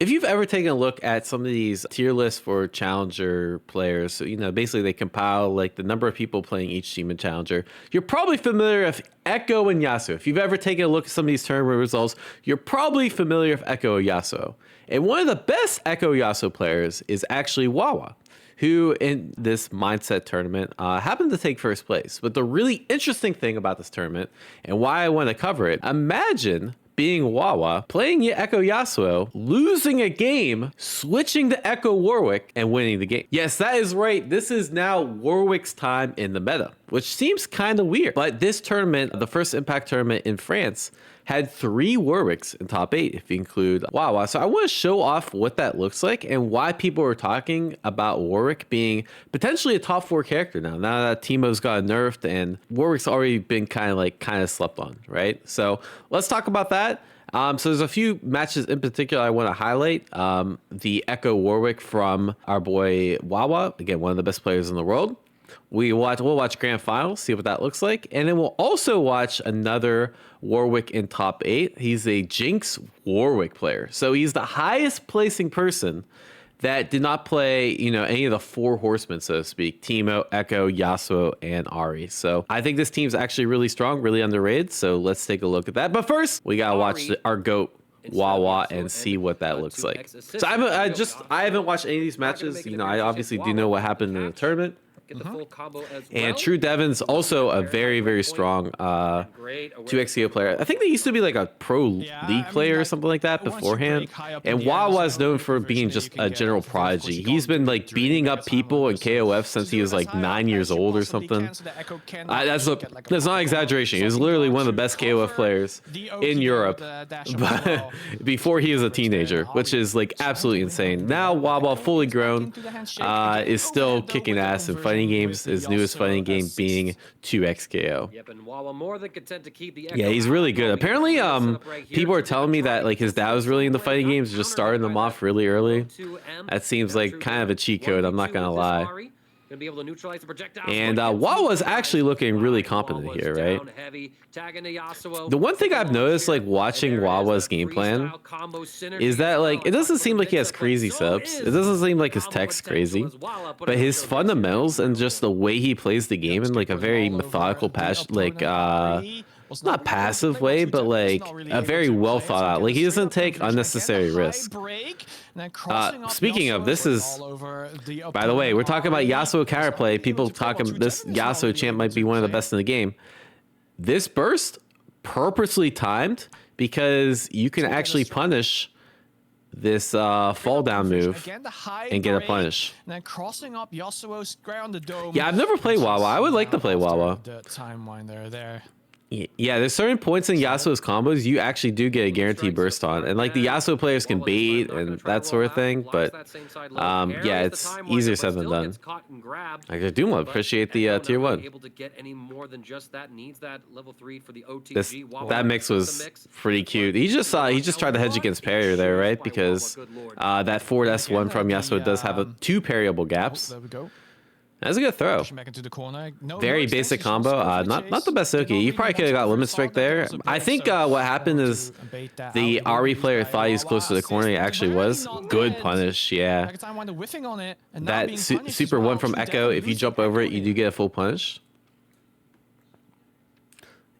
If you've ever taken a look at some of these tier lists for challenger players, so, basically they compile like the number of people playing each team in challenger, you're probably familiar with Ekko and Yasuo. If you've ever taken a look at some of these tournament results, you're probably familiar with Ekko or Yasuo. And one of the best Ekko Yasuo players is actually Wawa, who in this mindset tournament happened to take first place. But the really interesting thing about this tournament and why I want to cover it, imagine being Wawa, playing Ekko Yasuo, losing a game, switching to Ekko Warwick, and winning the game. Yes, that is right. This is now Warwick's time in the meta, which seems kind of weird. But this tournament, the first Impact tournament in France, had 3 Warwicks in top 8, if you include Wawa. So I want to show off what that looks like and why people are talking about Warwick being potentially a top 4 character now that Teemo's got nerfed and Warwick's already been kind of slept on, right? So let's talk about that. So there's a few matches in particular I want to highlight. The Ekko Warwick from our boy Wawa, again, one of the best players in the world. We'll watch grand finals, see what that looks like, and then we'll also watch another Warwick in top 8. He's a Jinx Warwick player, so he's the highest placing person that did not play, any of the 4 horsemen, so to speak: Teemo, Ekko, Yasuo, and Ahri. So I think this team's actually really strong, really underrated. So let's take a look at that. But first, we gotta watch our GOAT Wawa and see what that looks like. So I haven't watched any of these matches. I obviously do know what happened in the tournament. And TrueDevin's also a very, very strong 2xco player. I think they used to be like a pro league player or something like that beforehand. And Wawa is known for being just a general prodigy. He's been like beating up people in KOF since he was like 9 years old or something. That's not an exaggeration. He was literally one of the best KOF players in Europe but before he was a teenager, which is like absolutely insane. Now Wawa, fully grown, is still kicking ass and fighting games. His newest fighting game being 2xko. Yeah, he's really good. Apparently people are telling me that like his dad was really into fighting games, just starting them off really early. That seems like kind of a cheat code, I'm not gonna lie. And Wawa's actually looking really competent here, right? The one thing I've noticed, like watching Wawa's game plan, is that like it doesn't seem like he has crazy subs. It doesn't seem like his tech's crazy, but his fundamentals and just the way he plays the game in like a very methodical, not passive way, but like a very well thought out. Like he doesn't take unnecessary risk. Speaking of, this is, by the way, we're talking about Yasuo counterplay. People talking this Yasuo champ might be one of the best in the game. This burst purposely timed because you can actually punish this fall down move and get a punish. Yeah, I've never played Wawa. I would like to play Wawa. Yeah, there's certain points in Yasuo's combos you actually do get a guaranteed burst on, and like the Yasuo players can bait and that sort of thing, but yeah, it's easier said than done. I do want to appreciate the tier 1. That mix was pretty cute. He just tried to hedge against parry there, right? Because that forward S1 from Yasuo does have 2 parryable gaps. That's a good throw. Very basic combo. Not the best Oki. You probably could have got limit strike there. I think what happened is the Ahri player thought he was close to the corner. He actually was. Good punish, yeah. That super 1 from Ekko, if you jump over it, you do get a full punish.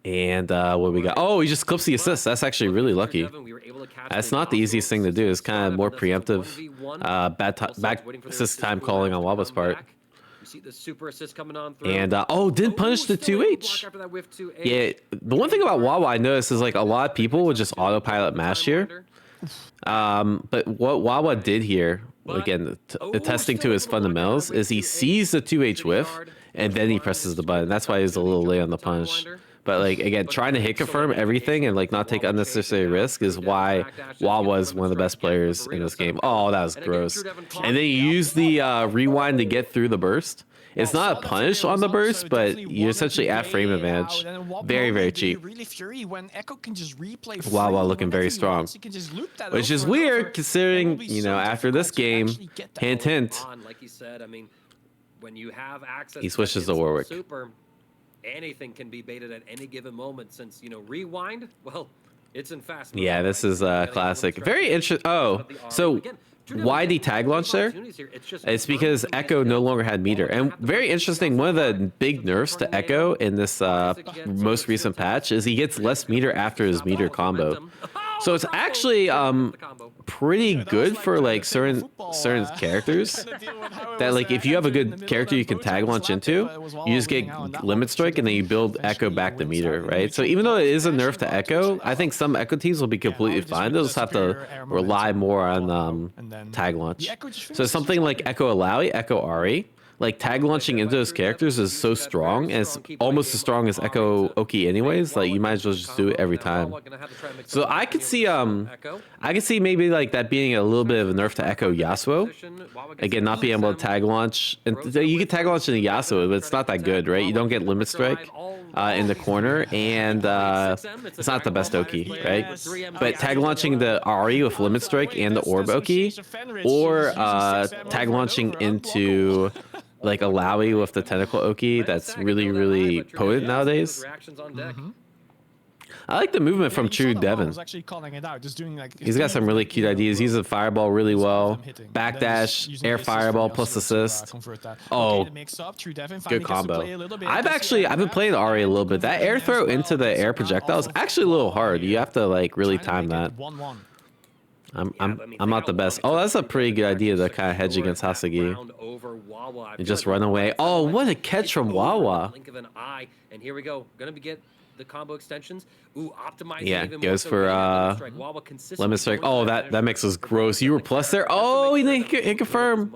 And what we got? Oh, he just clips the assist. That's actually really lucky. That's not the easiest thing to do. It's kind of more preemptive. Back assist time calling on Waba's part. The super assist coming on through. And didn't punish the 2H. Yeah, the one thing about Wawa I noticed is like a lot of people would just autopilot mash here. But what Wawa did here, again, attesting to his fundamentals, is he sees the 2H whiff and then he presses the button. That's why he's a little late on the punish. But like again, trying to hit confirm everything and like not take unnecessary risk is why Wawa is one of the best players in this game. Oh, that was gross. And then you use the rewind to get through the burst. It's not a punish on the burst, but you essentially add frame advantage. Very, very cheap. Wawa looking very strong. Which is weird considering, after this game, hint, hint, he switches to Warwick. Anything can be baited at any given moment since, rewind, well, It's in fast. Yeah, this is classic. Very interesting. Oh, so why did he tag launch there? It's because Ekko no longer had meter. And very interesting, one of the big nerfs to Ekko in this most recent patch is he gets less meter after his meter combo. So it's actually pretty good for like certain characters that like if you have a good character you can tag launch into, you just get limit strike and then you build Ekko back to meter, right? So even though it is a nerf to Ekko, I think some Ekko teams will be completely fine. They'll just have to rely more on tag launch. So something like Ekko Alawi, Ekko Ahri, like tag launching into those characters is so strong, and it's almost as strong as Ekko Oki anyways. Like you might as well just do it every time. So I could see maybe like that being a little bit of a nerf to Ekko Yasuo. Again, not being able to tag launch, and you can tag launch into Yasuo, but it's not that good, right? You don't get limit strike in the corner, and it's not the best Oki, right? But tag launching the Ahri with limit strike and the orb Oki, or tag launching into like Alawi with the tentacle Oki, that's really potent nowadays. I like the movement from TrueDevin. He's got some really cute ideas. He's a fireball really well. Backdash, air fireball plus assist. Oh, good combo. I've been playing Ahri a little bit. That air throw into the air projectile is actually a little hard. You have to like really time that. I'm not the best. Oh, that's a pretty good idea to kind of hedge against Hasagi. And just run away. Oh, what a catch from Wawa. And here we go. Gonna get the combo extensions. Ooh, optimize. Yeah, goes for lemon strike. Oh, that mix was gross. You were plus there. Oh, he didn't confirm.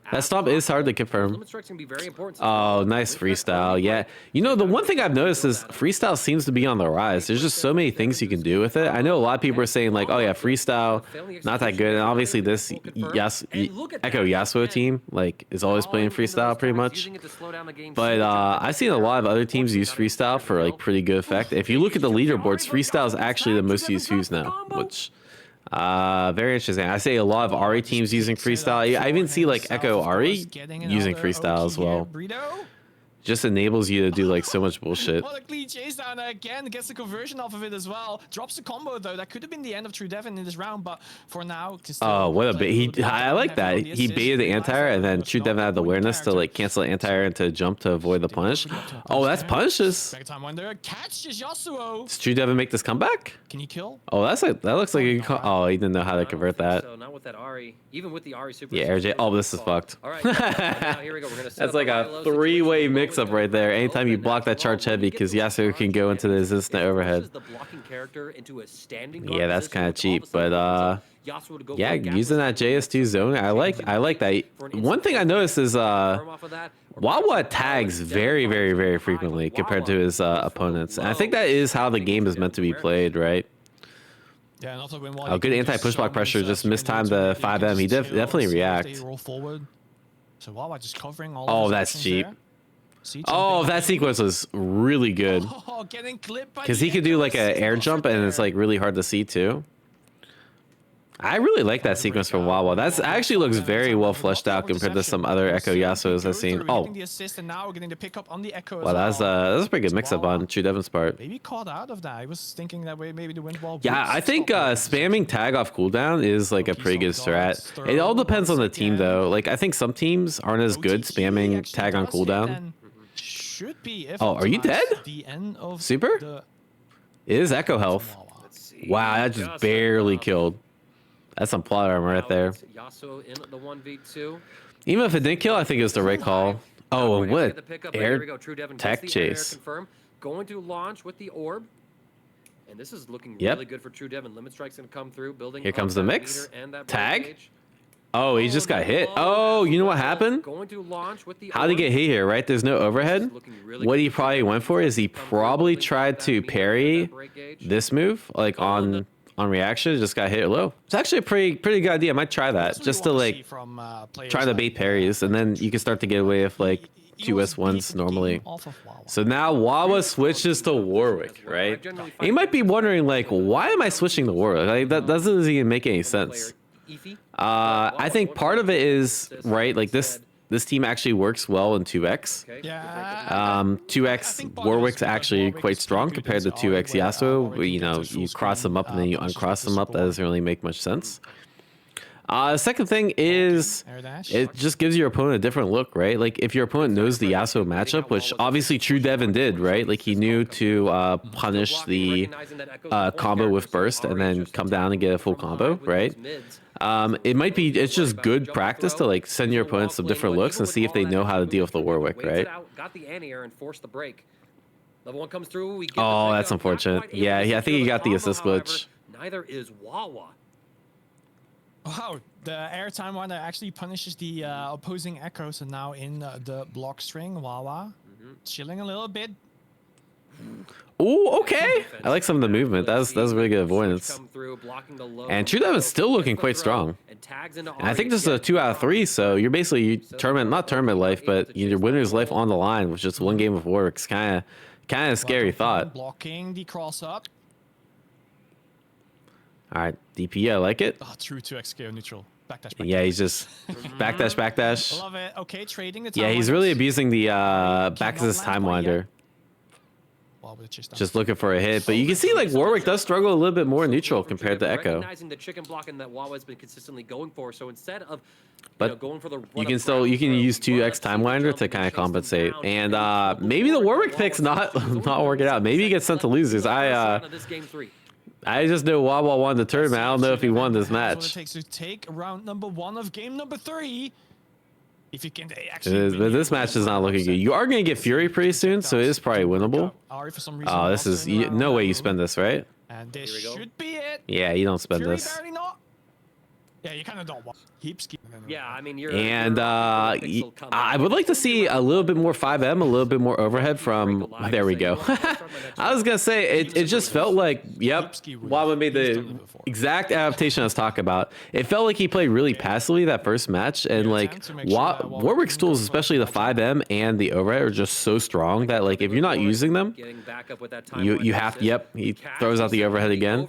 That stomp is hard to confirm. Oh, nice freestyle. Yeah. You know, the one thing I've noticed is freestyle seems to be on the rise. There's just so many things you can do with it. I know a lot of people are saying like, oh yeah, freestyle, not that good. And obviously this Ekko Yasuo team like is always playing freestyle pretty much. But I've seen a lot of other teams use freestyle for like pretty good effect. If you look at the leaderboards, freestyle is actually the most used fuse now, which very interesting. I say a lot of Ahri teams using freestyle. I even see like Ekko Ahri using freestyle as well. Just enables you to do like so much bullshit. What a clean chase down there again, gets the conversion off of it as well. Drops the combo though. That could have been the end of TrueDevin in this round, but for now. Oh, what a bait! I like that. He baited the anti-air, and then TrueDevin had the awareness to like cancel the anti-air and to jump to avoid the punish. Oh, that's punishes. Does TrueDevin make this comeback? Can he kill? Oh, that looks like he. Oh, he didn't know how to convert that. So not with that Ahri, even with the Ahri super. Yeah, RJ. Oh, this is fucked. All right, now here we go. We're gonna that's like a three-way mix-up right there. Anytime you block that charge heavy, because Yasuo can go into the instant overhead. Yeah, that's kind of cheap, but yeah, using that JS2 zone, I like that. One thing I noticed is Wawa tags very frequently compared to his opponents, and I think that is how the game is meant to be played, right? Yeah, oh, good anti-push block pressure, just mistimed the 5M. He definitely react. So Wawa just covering all. Oh, that's cheap. Oh, that sequence was really good. Because he could do like an air jump and it's like really hard to see too. I really like that sequence from Wawa. That actually looks very well fleshed out compared to some other Ekko Yasuos I've seen. Oh, well, that's a pretty good mix-up on TrueDevin's part. Maybe caught out of that. I was thinking that way maybe the wind wall. Yeah, I think spamming tag off cooldown is like a pretty good strat. It all depends on the team though. Like I think some teams aren't as good spamming tag on cooldown. Oh, are you dead? Super? It is Ekko health. Wow, that just barely killed. That's some plot armor right there. Even if it didn't kill, I think it was the right call. Oh, and what air tech chase. Going to launch with the orb. And this is looking really good for TrueDevin. Limit strike's going to come through. Building. Here comes the mix. Tag. Oh, he just got hit. Oh, you know what happened? How did he get hit here, right? There's no overhead. What he probably went for is he probably tried to parry this move, like on reaction. Just got hit low. It's actually a pretty good idea. I might try that just to like try the bait parries, and then you can start to get away with like 2S1s normally. So now Wawa switches to Warwick, right? And you might be wondering like, why am I switching to Warwick? Like that doesn't even make any sense. I think part of it is right, like this this team actually works well in 2x. Okay, Yeah. 2x think part of it is Warwick's because actually Warwick quite is strong pretty good compared to against 2x Ahri, where, Yasuo. Warwick You can know, get full you cross them screen, up and then you punishes uncross the them up. That score. doesn't really make much sense. Second thing is Air dash. it just gives your opponent a different look, right? Like if your opponent knows the Yasuo matchup, which obviously TrueDevin did, right? Like he knew to punish the combo with burst and then come down and get a full combo, right? It's just good practice to like send your opponent some different looks and see if they know how to deal with the Warwick, right? Got the anti-air and forced the break. Level 1 comes through. We get Oh, the that's pickup. Not unfortunate. quite able Yeah, to I think he secure got the combo, assist however. glitch. Neither is Wawa. Wow, the air time one that actually punishes the opposing Ekko. So now in the block string, Wawa chilling a little bit. Oh, okay. I like some of the movement. That's really good avoidance. And TrueDevin's still looking quite strong. And I think this is a 2 out of 3, so you're basically not tournament life, but your winner's life on the line with just one game of Warwick. It's kind of a scary thought. Blocking the cross up. All right, DP, I like it. Oh, true 2x KO neutral. Backdash, backdash. Yeah, he's just backdash. Love it. Okay, trading the time. Yeah, he's really abusing the back assist time winder. Just looking for a hit, but you can see like Warwick does struggle a little bit more neutral compared to Ekko. Recognizing the chicken blocking that Wawa's been consistently going for, so instead of But going for the you can use 2x time winder to kind of compensate, and maybe the Warwick pick's not working out. Maybe he gets sent to losers. I just know Wawa won the tournament. I don't know if he won this match. That's what it takes to take round number 1 of game number 3. If you can actually. But this match is not looking good. You are going to get Fury pretty soon, so it is probably winnable. Oh, this is no way you spend this, right? And this should be it. Yeah, you don't spend Fury this. barely not. Yeah, you kind of don't want. Yeah, I mean, And I would like to see a little bit more 5M, a little bit more overhead from. There we go. I was gonna say it just felt like Wawa made the exact adaptation I was talking about. It felt like he played really passively that first match, and like Warwick's tools, especially the 5M and the overhead, are just so strong that like if you're not using them, you have to. He throws out the overhead again.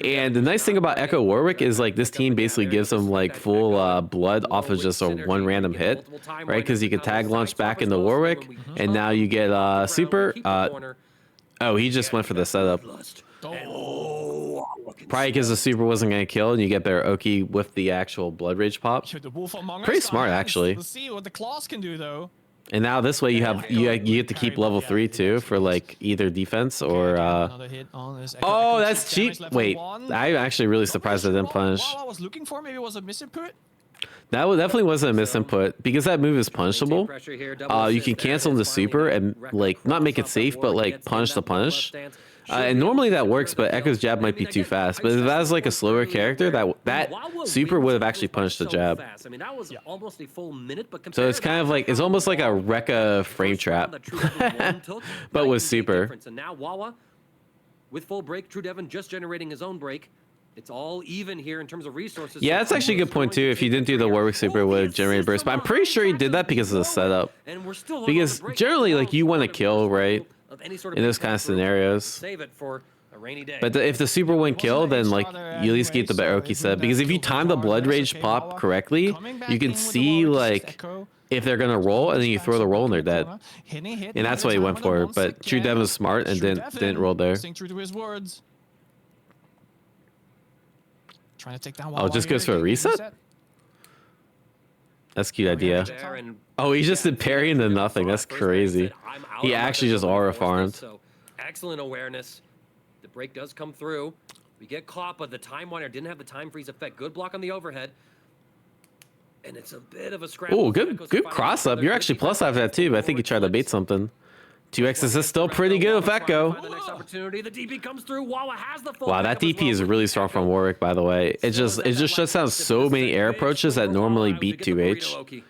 And the nice thing about Ekko Warwick is like this team basically gives him like full blood off of just a one random hit, right? Because you can tag launch back into Warwick, and now you get super. Oh, he just went for the setup. Probably because the super wasn't going to kill, and you get better Oki with the actual blood rage pop. Pretty smart, actually. Let's see what the claws can do, though. And now this way you get to keep level 3 too for like either defense or oh, that's cheap. Wait, I'm actually really surprised I didn't punish. What I was looking for maybe was a misinput. That definitely wasn't a misinput because that move is punishable. You can cancel the super and like not make it safe, but like punish the punish. And normally that works, but Ekko's jab might be too fast. But if that was like a slower character, that super would have actually punished the jab. I mean, that was almost a full minute, but so it's kind of like it's almost like a Rekka frame trap, but with super. And now Wawa with full break, TrueDevin just generating his own break. It's all even here in terms of resources. Yeah, that's actually a good point too. If you didn't do the Warwick super, it would have generated burst. But I'm pretty sure he did that because of the setup. Because generally, like you want to kill, right? In those kind of scenarios. Save it for a rainy day. But if the super wouldn't kill, then like you at least get the Baroki set. Because if you time the blood rage pop correctly, you can see like if they're gonna roll, and then you throw the roll and they're dead. And that's what he went for. But TrueDevin was smart and didn't roll there. Oh, just goes for a reset? That's a cute idea. Oh, he just did parry into nothing. That's crazy. He actually just aura farmed. So excellent awareness. The break does come through. We get caught, but the time winder didn't have the time freeze effect. Good block on the overhead. And it's a bit of a scramble. Oh, good cross up. You're actually plus after that too, but I think he tried to bait something. 2x is still pretty good with Ekko. Wow, that DP is really strong from Warwick, by the way. It just shuts down so many air approaches that normally beat 2H.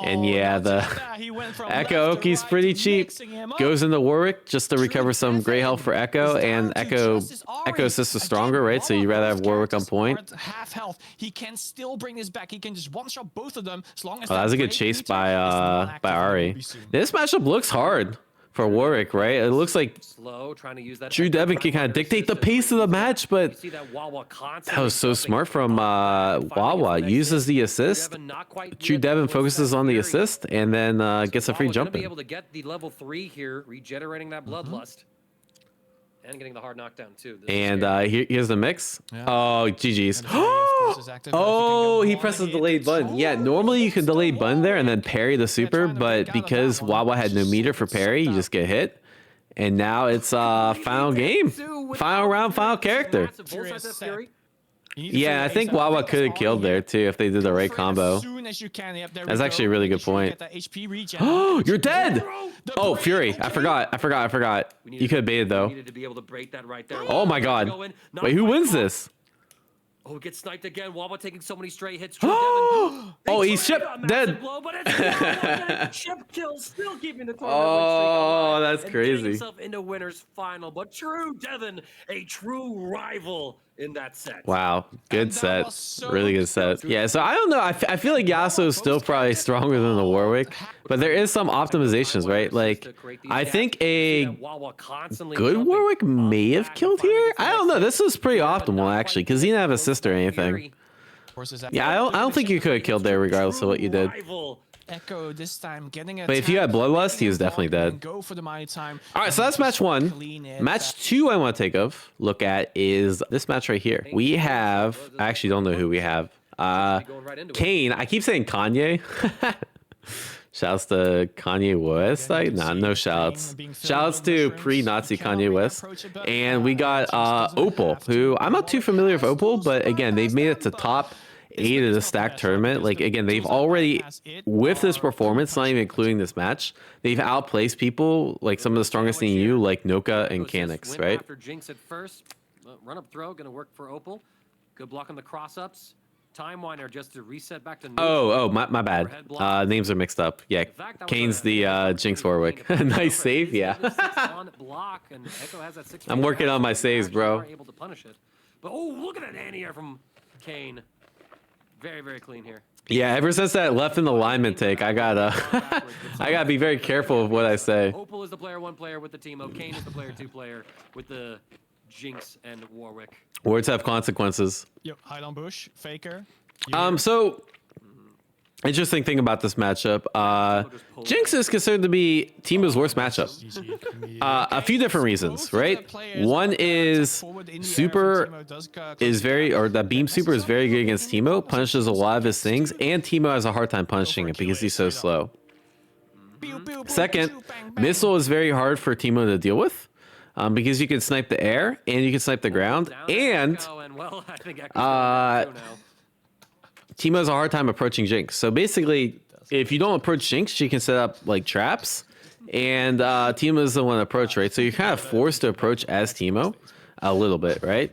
And yeah, the Ekko Oki's pretty cheap. Goes into Warwick just to recover some great health for Ekko, and Ekko assist is stronger, right? So you'd rather have Warwick on point. Half health. He can still bring this back. He can just one-shot both of them as long as that was a good chase by Ahri. This matchup looks hard for Warwick, right? It looks like Slow, trying to use that TrueDevin can kind of dictate the pace of the match, but You see that Wawa that constantly was so jumping smart from finally gets the Wawa. next Uses hit. the assist. TrueDevin not quite yet, TrueDevin but focuses that on the fury. assist and then gets a free Wawa jump gonna be in. able to get the level 3 here, regenerating that bloodlust. And getting the hard knockdown too. This is And scary. here's the mix. Yeah. Oh, GG's. And the Fairy, of course, is active, but if you can Oh, go he one presses the hit, delayed button. Yeah, normally you can delay button there and then parry the super, trying to break but out of because that one, Wawa had no just meter for gets parry, you sucked just get hit. And now it's final game. Final round, final character. Furious set. Fury. You need to Yeah, I figure think ace out. Wawa That's could have all killed here. there too if they did the Go right for it combo. As soon as you can. Yep, there That's we actually a go. really Making good sure you point. get that HP regen. Oh, you're dead. The Oh, break, Fury. okay. I forgot. We You could have baited though. needed to be able to break that right there. Oh my god. Wait, who wins this? Oh, it gets sniped again. Wawa taking so many straight hits. Oh, he's tried chip a massive dead. blow, but it's Wawa getting chip kills, still keeping the tournament win streak Oh, alive that's and getting crazy. himself into winners final. But TrueDevin, a true rival in that set. Wow, good And that set. was so Really good set. Yeah, so I don't know. I feel like Yasuo is still probably stronger than the Warwick, but there is some optimizations, right? Like, I think a good Warwick may have killed here. I don't know. This is pretty optimal actually, because he didn't have assist or anything. Yeah, I don't think you could have killed there regardless of what you did. Ekko this time getting But if you had Bloodlust, he was definitely dead. Go for the mighty time. All right, so that's match one. Match two I want to look at is this match right here. We have, I actually don't know who we have. Kayne, I keep saying Kanye. Shouts to Kanye West. Nah, no shouts. Shouts to pre-Nazi Kanye West. And we got Opal, who I'm not too familiar with Opal, but again, they've made it to top 8 of the stack tournament. Like, again, they've already, with this performance, not even including this match, they've outplaced people, like some of the strongest in EU, like Noka and Canix, right? After Jinx at first, run up throw, gonna work for Opal. Good block on the cross ups. Time Winder just to reset back to Oh, my bad. Names are mixed up. Yeah, Kayne's the Jinx Warwick. Nice save, yeah. I'm working on my saves, bro. Able to punish it. But oh, look at that anti-air from Kayne. Very, very clean here. Yeah, ever since that left in alignment take, I gotta be very careful of what I say. Opal is the player 1 player with the Teemo. Kayne is the player 2 player with the Jinx and Warwick. Words have consequences. Yep, hide on bush, faker. So interesting thing about this matchup. Jinx is considered to be Teemo's worst matchup. A few different reasons, right? One is super is very, or the beam super is very good against Teemo, punishes a lot of his things, and Teemo has a hard time punishing it because he's so slow. Second, missile is very hard for Teemo to deal with. Because you can snipe the air and you can snipe the ground, and Teemo has a hard time approaching Jinx. So basically, if you don't approach Jinx, she can set up like traps, and Teemo is the one to approach, right? So you're kind of forced to approach as Teemo a little bit, right?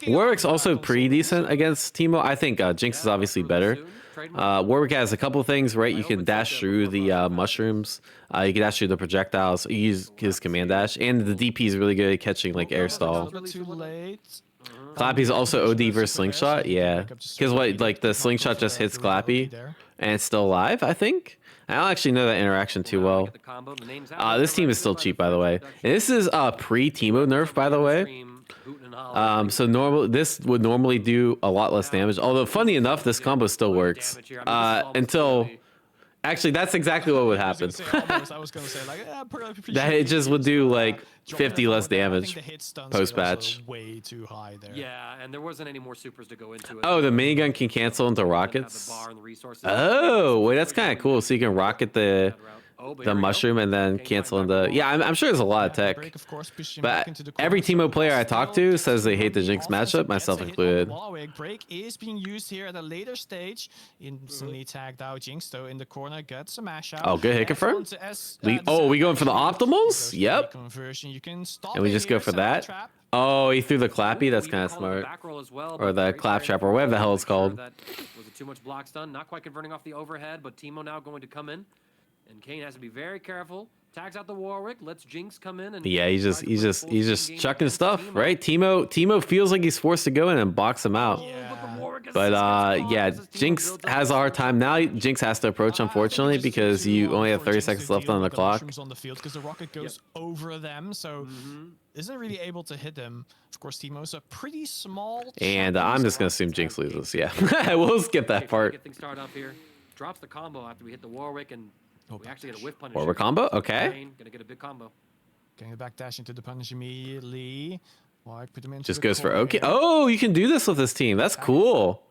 Warwick's also pretty decent against Teemo. I think Jinx is obviously better. Warwick has a couple things, right? You can dash through the mushrooms. You can dash through the projectiles. You use his command dash, and the DP is really good at catching like air stall. Too late. Clappy's also OD versus Slingshot, yeah. Because what, like the Slingshot just hits Clappy, and it's still alive, I think. I don't actually know that interaction too well. This team is still cheap, by the way. And this is pre-Teemo nerf, by the way. So this would normally do a lot less damage. Although, funny enough, this combo still works. Until... Actually, that's exactly what would happen. I was gonna say, like, that it just would do like 50 less damage post-patch. Way too high there. Yeah, and there wasn't any more supers to go into it. Oh, the minigun can cancel into rockets? Oh, wait, that's kind of cool. So you can rocket the mushroom and then cancel into... Yeah, I'm sure there's a lot of tech. But every Teemo player I talk to says they hate the Jinx matchup, myself included. Break is being used here at a later stage. Instantly tagged out. Jinx, though, in the corner, gets a mash out. Oh, good hit confirm. We going for the optimals? Yep. And we just go for that. Oh, he threw the Clappy. That's kind of smart. Or the Claptrap, or whatever the hell it's called. Was it too much block stun? Not quite converting off the overhead, but Teemo now going to come in. And Kayne has to be very careful. Tags out the Warwick. Lets Jinx come in. And yeah, he's just chucking stuff, right? Teemo feels like he's forced to go in and box him out. Yeah. But yeah, Jinx has a hard time now. Jinx has to approach, unfortunately, because you only have 30 seconds left on the clock. On the field because the rocket goes over them, so isn't really able to hit them. Of course, Teemo's a pretty small. And I'm just gonna assume Jinx loses. Yeah, we'll skip that part. Get things started off here. Drops the combo after we hit the Warwick, and we actually get a whiff punish. Warwick combo, okay. Kayne, gonna get a big combo. Getting the back dash into the punish immediately. Put him into Just the goes for corner okay. here. Oh, you can do this with this team. That's cool.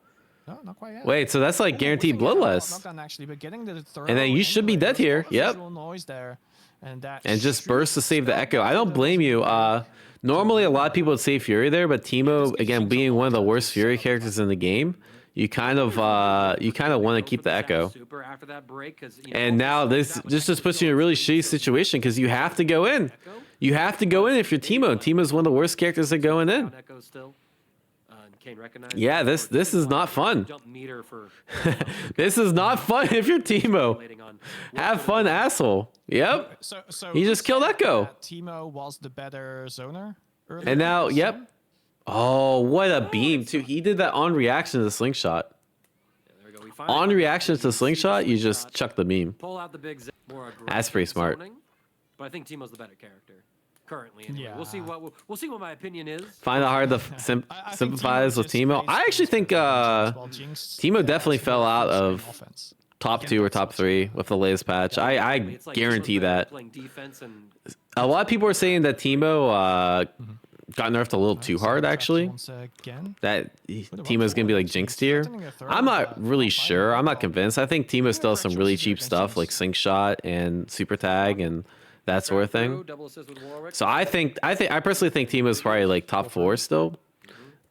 No, not quite yet. Wait, so that's like guaranteed bloodless. Knockdown actually, but getting the throw And then you should be dead here. Yep. Noise there, and just burst to save the Ekko. I don't blame you. Normally a lot of people would say Fury there, but Teemo, again, being one of the worst Fury characters in the game, you kind of want to keep the Ekko. And now this just puts you in a really shitty situation because you have to go in. You have to go in if you're Teemo. And Teemo's one of the worst characters that going in. Yeah, this is not fun. This is not fun if you're Teemo. Have fun, asshole. Yep. So he just killed Ekko. Teemo was the better zoner earlier. And now, yep. Oh, what a beam too. He did that on reaction to the slingshot. On reaction to the slingshot, you just chuck the beam. Pull out the big That's pretty smart. But I think Teemo's the better character currently. Anyway. Yeah. We'll see what my opinion is. Find it hard to sympathize with Teemo. I actually think Teemo definitely fell out of top 2 or top 3 with the latest patch. I guarantee that. A lot of people are saying that Teemo got nerfed a little too hard, actually. That Teemo's gonna be like Jinx tier. I'm not really sure. I'm not convinced. I think Teemo still has some really cheap stuff like Sync Shot and Super Tag and that sort of thing. So I personally think Teemo's probably like top 4 still,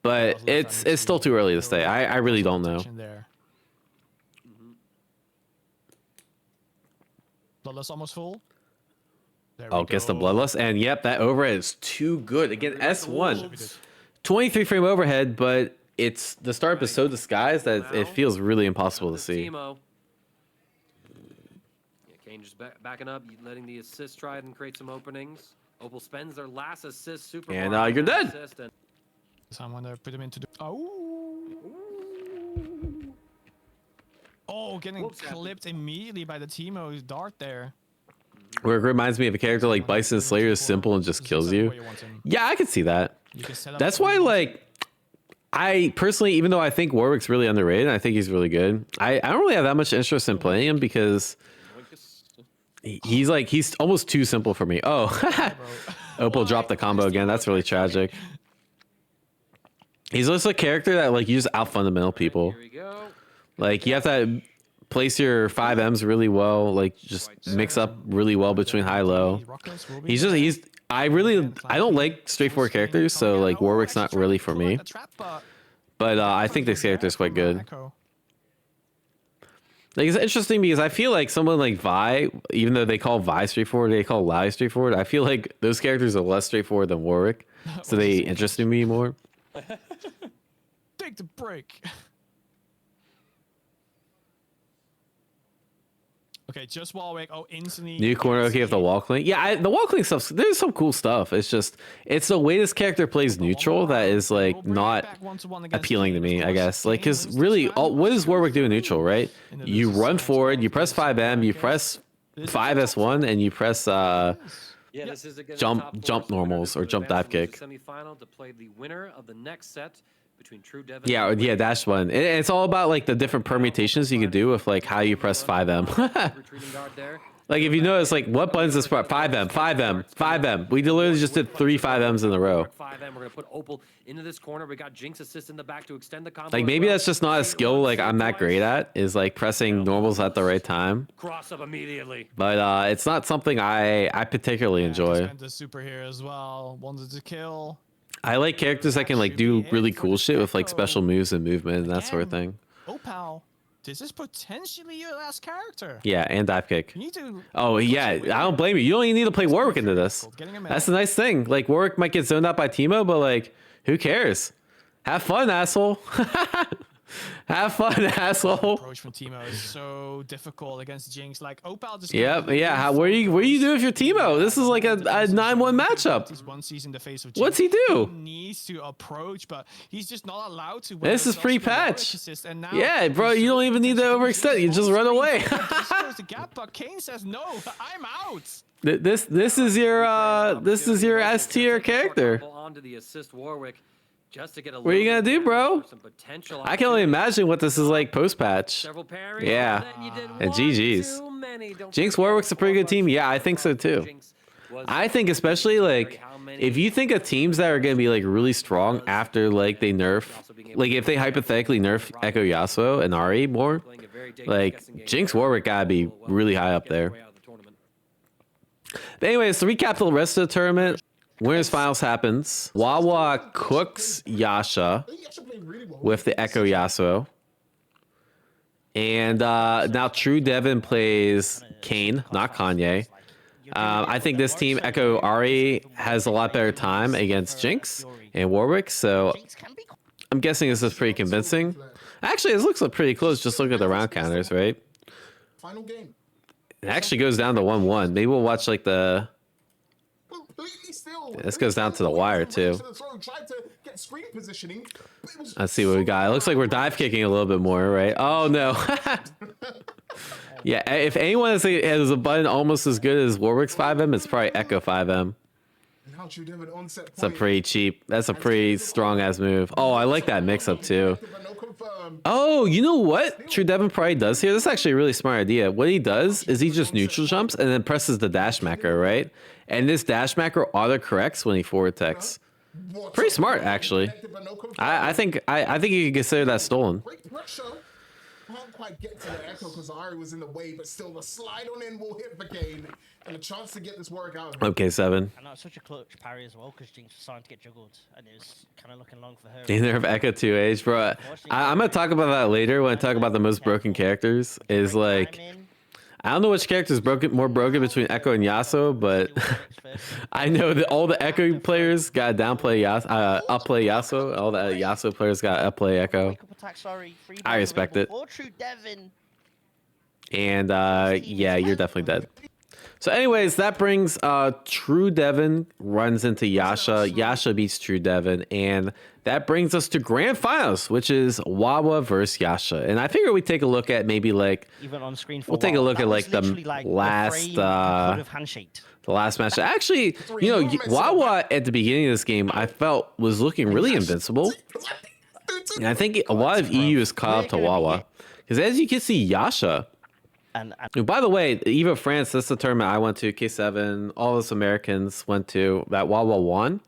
but it's still too early to say. I really don't know. Bloodless almost full. Oh, gets the bloodlust, and yep, that overhead is too good. Again, S1, 23 frame overhead, but it's the startup is so disguised that it feels really impossible to see. Kayne just backing up, letting the assist try and create some openings. Opal spends their last assist, super. And you're dead. Someone to put him into the. Oh, getting clipped immediately by the Teemo's dart there. Where it reminds me of a character like Bison Slayer is simple and just kills you. Yeah, I could see that. That's why, like, I personally, even though I think Warwick's really underrated, I think he's really good. I don't really have that much interest in playing him because he's almost too simple for me. Oh, Opal dropped the combo again. That's really tragic. He's just a character that like you just out fundamental people. Like you have to place your 5Ms really well, like just mix up really well between high low. I don't like straightforward characters, so like Warwick's not really for me. But I think this character is quite good. Like it's interesting because I feel like someone like Vi, even though they call Vi straightforward, they call Lai straightforward. I feel like those characters are less straightforward than Warwick, so they interest me more. Take the break. Okay, just Warwick. Oh, instantly. New corner. Okay, with the wall clink. Yeah, the wall clink stuff. There's some cool stuff. It's just the way this character plays neutral that is like not appealing to me. I guess like because really, what does Warwick do in neutral? Right? You run forward. You press 5M. You press 5S1, and you press jump normals or jump dive kick. Semifinal to play the winner of the next set. Between TrueDevin yeah, that's one. It's all about like the different permutations you can do with like how you press 5M. Like if you notice, like what buttons is 5M. We literally just did 3 5Ms in a row. 5M. We're gonna put Opal into this corner. We got Jinx assist in the back to extend the combo. Like maybe that's just not a skill like I'm that great at, is like pressing normals at the right time. Cross up immediately. But it's not something I particularly enjoy. The super here as well. Wanted to kill. I like characters that can like do really cool shit with like special moves and movement and that sort of thing. Opal, this is potentially your last character. Yeah, and dive kick. You need to. Oh yeah, I don't blame you. You don't even need to play Warwick into this. That's the nice thing. Like Warwick might get zoned out by Teemo, but like, who cares? Have fun, asshole. Have fun, asshole. Approach from Teemo is so difficult against Jinx. Like Opal just. Yep, yeah. What are you doing with your Teemo? This is like a 9-1 matchup. He's one season the face of Jinx. What's he do? He needs to approach, but he's just not allowed to. This is pre-patch. And now Yeah, bro, you don't even need to overextend. You just run away. the gap, but Kayne says no. I'm out. This is your S tier character. Onto the assist Warwick. Just to get a What are you gonna do, bro? I can only imagine what this is like post-patch. Yeah, and GG's. Jinx Warwick's a pretty good team. Yeah, I think so too. I think especially like if you think of teams that are gonna be like really strong after like they nerf, like if they hypothetically nerf Ekko Yasuo and Ahri more, like Jinx Warwick gotta be really high up there. But anyways, to recap the rest of the tournament. Winners finals happens. Wawa cooks Yasha with the Ekko Yasuo. And now TrueDevin plays Kayne, not Kanye. I think this team, Ekko Ahri, has a lot better time against Jinx and Warwick. So I'm guessing this is pretty convincing. Actually, this looks pretty close. Just look at the round counters, right? Final game. It actually goes down to 1-1. Maybe we'll watch like the... This goes down to the wire too. Let's see what we got. It looks like we're dive kicking a little bit more, right? Oh no. Yeah, if anyone has a button almost as good as Warwick's 5M, it's probably Ekko 5M. It's a pretty cheap. That's a pretty strong ass move. Oh, I like that mix up too. Oh, you know what TrueDevin probably does here? This is actually a really smart idea. What he does is he just neutral jumps and then presses the dash macro, right? And this dash macro auto corrects when he forward techs. Pretty smart, actually. I think you can consider that stolen. Can't quite get to the Ekko because Ahri was in the way, but still the slide on in will hit the Kayne and a chance to get this work out of it. Okay, 7. I know it's such a clutch parry as well because Jinx was starting to get juggled and it was kind of looking long for her. Neither of Ekko 2H, bro. I'm gonna talk about that later when I talk about the most broken characters. Is like, I don't know which character is more broken between Ekko and Yasuo, but I know that all the Ekko players got downplay upplay Yasuo. All the Yasuo players got upplay Ekko. I respect it. And yeah, you're definitely dead. So anyways, that brings TrueDevin runs into Yasha. Yasha beats TrueDevin, and that brings us to grand finals, which is Wawa versus Yasha. And I figure we take a look at maybe like even on screen for we'll take a look at like the last the last match. Actually, you know, Wawa at the beginning of this game I felt was looking really invincible. And I think a lot of EU is caught up to Wawa. Because as you can see, Yasha. And by the way, EVO France, that's the tournament I went to, K7, all us Americans went to, that Wawa won.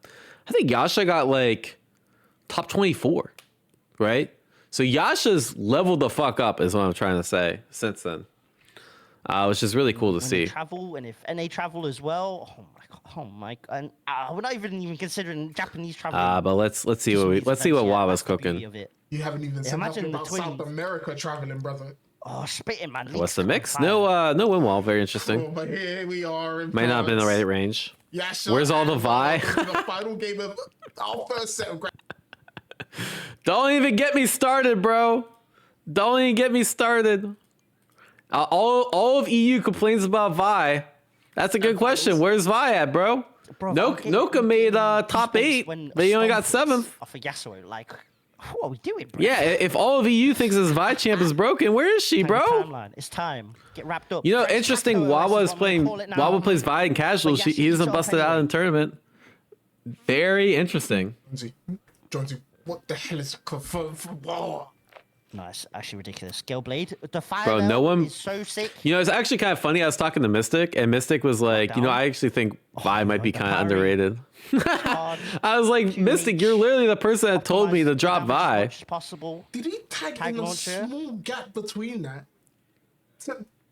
I think Yasha got like top 24, right? So Yasha's leveled the fuck up is what I'm trying to say since then. Which is really cool to see. Travel, and if NA travel as well, oh my god, and we're not even considering Japanese travel. But let's see what Wawa's cooking. You haven't even said nothing about South America traveling, brother. Oh, spitting, man. What's the mix? No win wall. Very interesting. Oh, but here we are. Might not have been the right range. Where's all the Vi? The final game of our first set of. Don't even get me started, bro. Don't even get me started. All of EU complains about Vi. That's a good question. Where's Vi at, bro? Noka made top 8, but he only got 7th. Off of Yasuo, like. What are we doing, bro? Yeah, if all of EU thinks his Vi champ is broken, where is she, bro? It's time. Get wrapped up. You know, interesting. Wawa plays Vi in casual. He isn't busted out in tournament. Very interesting. Jonesy, what the hell is for Wawa? No, it's actually ridiculous. Scale Blade, the fire bro, no one is so sick. You know, it's actually kind of funny. I was talking to Mystic, and Mystic was like, you know, I actually think Vi might be kind of underrated. I was like, Mystic, you're literally the person that told me to drop Vi. Possible. Did he tag in a small gap between that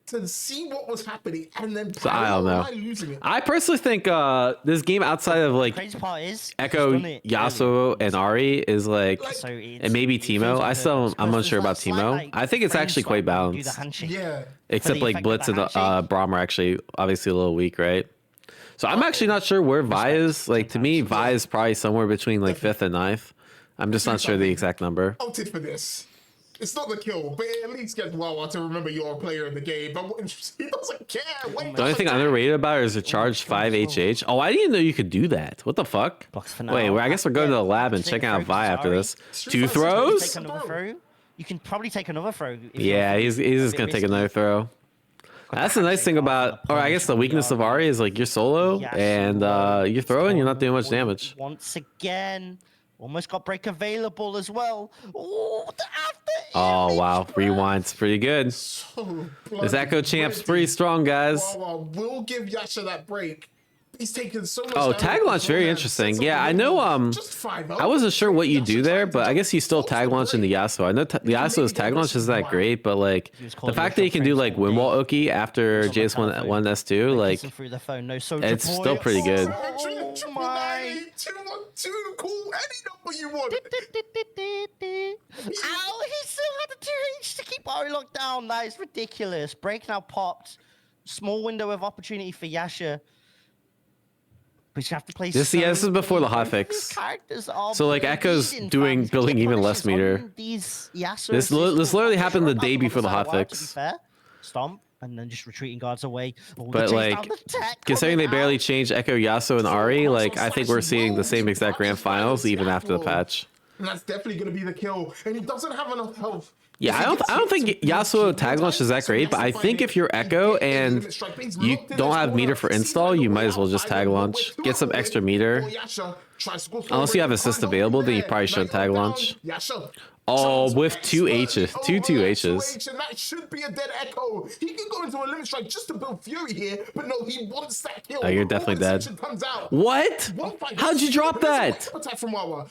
to see what was happening and then so I don't know. I personally think this game outside of like Ekko, Yasuo, and Ahri is like, and maybe Teemo. I'm unsure about Teemo. I think it's actually quite balanced. Yeah. Except like Blitz and Braum are actually obviously a little weak, right? So I'm actually not sure where Vi is. Like to me, Vi is probably somewhere between like 5th and 9th. I'm just not sure the exact number. Opted for this. It's not the kill, but it at least gets Wawa to remember you're a player in the game. But he doesn't care. Wait, The only thing underrated about it is a charge 5 HH. Oh, I didn't know you could do that. What the fuck? Blocks for now. Wait, well, I guess we're going to the lab and checking out Vi after this. 2 throws? Take another throw. You can probably take another throw. Yeah, he's just going to take another throw. That's the nice thing about, or I guess the weakness of Ahri is like you're solo and you're throwing, you're not doing much damage. Once again, almost got break available as well. Oh, the after. Oh, wow. Rewind's pretty good. So This Ekko champ's pretty strong, guys. Wawa will give Yasha that break. He's taking so much. Oh, tag launch, very interesting. Yeah, I know. I wasn't sure what you do there, but I guess you still tag launch into Yasuo. I know the Yasuo's tag launch isn't that great, but like the fact that you can do like Windwall Oki after JS1 S2, like it's still pretty good. Oh my! 2-1-2, call any number you want. Ow, he still had the 2H to keep Ahri locked down. That is ridiculous. Break now popped. Small window of opportunity for Yasha. But you have to play. This is before the hotfix. So like Ekko's building even less meter. This literally happened the day before the hotfix. Stomp and then just retreating guards away. But like, considering they barely changed Ekko, Yasuo, and Ahri, like I think we're seeing the same exact grand finals even after the patch. And that's definitely going to be the kill. And he doesn't have enough health. Yeah, I don't think Yasuo tag launch is that great, but I think if you're Ekko and you don't have meter for install, you might as well just tag launch. Get some extra meter. Unless you have assist available, then you probably shouldn't tag launch. Oh, with 2 H's. Two H's. And that should be a dead Ekko. He can go into a limit strike just to build fury here, but no, he wants that kill. Oh, you're definitely dead. What? How'd you drop that? Attack from Wawa.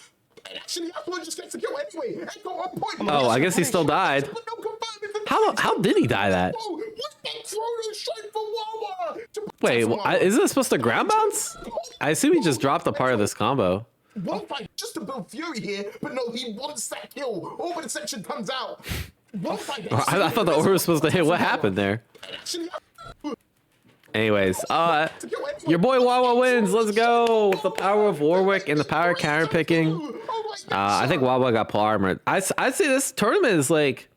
Actually, Yasuo just gets a kill anyway. Ekko on point. Oh, I guess he still died. How did he die that? Wait, isn't it supposed to ground bounce? I assume he just dropped a part of this combo. One fight just to build fury here, but no, he wants that kill. Orbit section comes out. One fight. I thought the orb was supposed to hit. What happened there? Anyways, your boy Wawa wins. Let's go. With the power of Warwick and the power of counter picking. I think Wawa got pull armored. I'd say this tournament is like,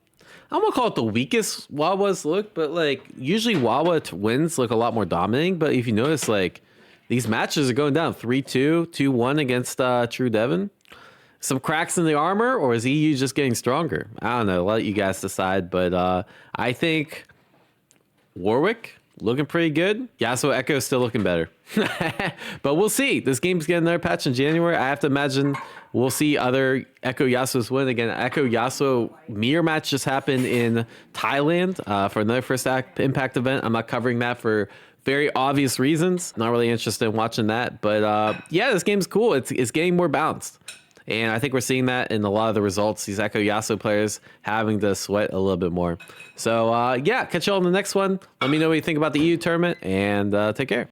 I don't want to call it the weakest Wawa's look, but like usually Wawa wins look a lot more dominating. But if you notice, like these matches are going down 3-2, 2-1 against TrueDevin. Some cracks in the armor, or is EU just getting stronger? I don't know. I'll let you guys decide. But I think Warwick looking pretty good. Yasuo Ekko still looking better. But we'll see. This game's getting another patch in January. I have to imagine we'll see other Ekko Yasuo's win. Again, Ekko Yasuo mirror match just happened in Thailand for another first impact event. I'm not covering that for very obvious reasons. Not really interested in watching that. But yeah, this game's cool. It's getting more balanced. And I think we're seeing that in a lot of the results. These Ekko Yasuo players having to sweat a little bit more. So yeah, catch you all in the next one. Let me know what you think about the EU tournament, and take care.